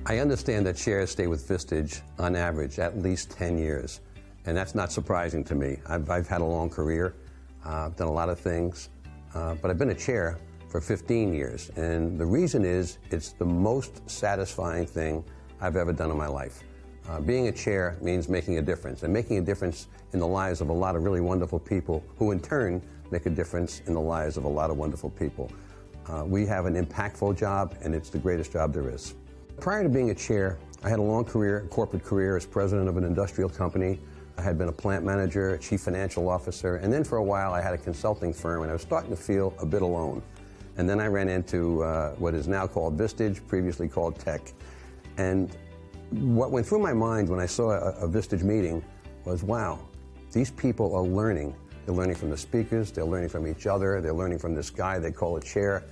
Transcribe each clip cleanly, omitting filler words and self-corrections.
I understand that chairs stay with Vistage, on average, at least 10 years. And that's not surprising to me. I've had a long career, I've done a lot of things, but I've been a chair for 15 years. And the reason is, it's the most satisfying thing I've ever done in my life. Being a chair means making a difference, and making a difference in the lives of a lot of really wonderful people, who in turn make a difference in the lives of a lot of wonderful people. We have an impactful job, and it's the greatest job there is. Prior to being a chair, I had a long career, a corporate career as president of an industrial company. I had been a plant manager, a chief financial officer, and then for a while I had a consulting firm, and I was starting to feel a bit alone. And then I ran into what is now called Vistage, previously called Tech. And what went through my mind when I saw a Vistage meeting was, wow, these people are learning. They're learning from the speakers, they're learning from each other, they're learning from this guy they call a chair.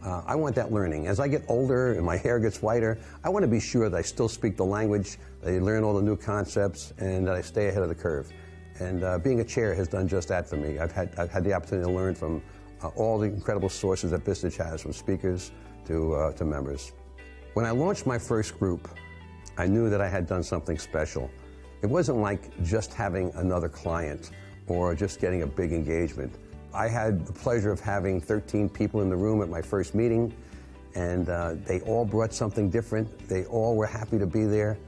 I want that learning. As I get older and my hair gets whiter, I want to be sure that I still speak the language, that I learn all the new concepts, and that I stay ahead of the curve. And being a chair has done just that for me. I've had the opportunity to learn from all the incredible sources that Vistage has, from speakers to members. When I launched my first group, I knew that I had done something special. It wasn't like just having another client or just getting a big engagement. I had the pleasure of having 13 people in the room at my first meeting, and they all brought something different. They all were happy to be there.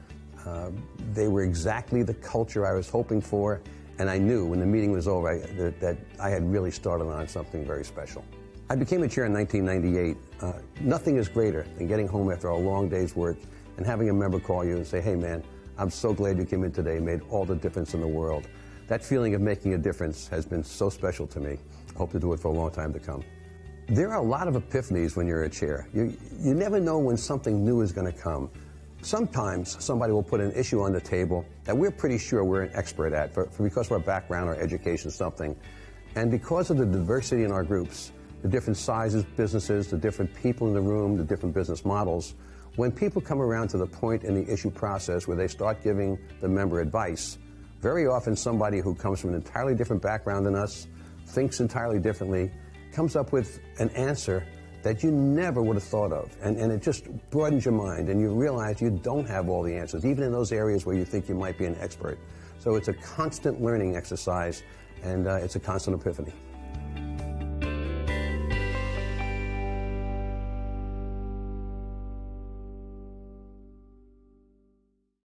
They were exactly the culture I was hoping for, and I knew when the meeting was over that I had really started on something very special. I became a chair in 1998. Nothing is greater than getting home after a long day's work and having a member call you and say, hey man, I'm so glad you came in today, made all the difference in the world. That feeling of making a difference has been so special to me. I hope to do it for a long time to come. There are a lot of epiphanies when you're a chair. You never know when something new is going to come. Sometimes somebody will put an issue on the table that we're pretty sure we're an expert at because of our background, our education, something. And because of the diversity in our groups, the different sizes, businesses, the different people in the room, the different business models, when people come around to the point in the issue process where they start giving the member advice, very often somebody who comes from an entirely different background than us, thinks entirely differently, comes up with an answer that you never would have thought of. And it just broadens your mind, and you realize you don't have all the answers, even in those areas where you think you might be an expert. So it's a constant learning exercise, and it's a constant epiphany.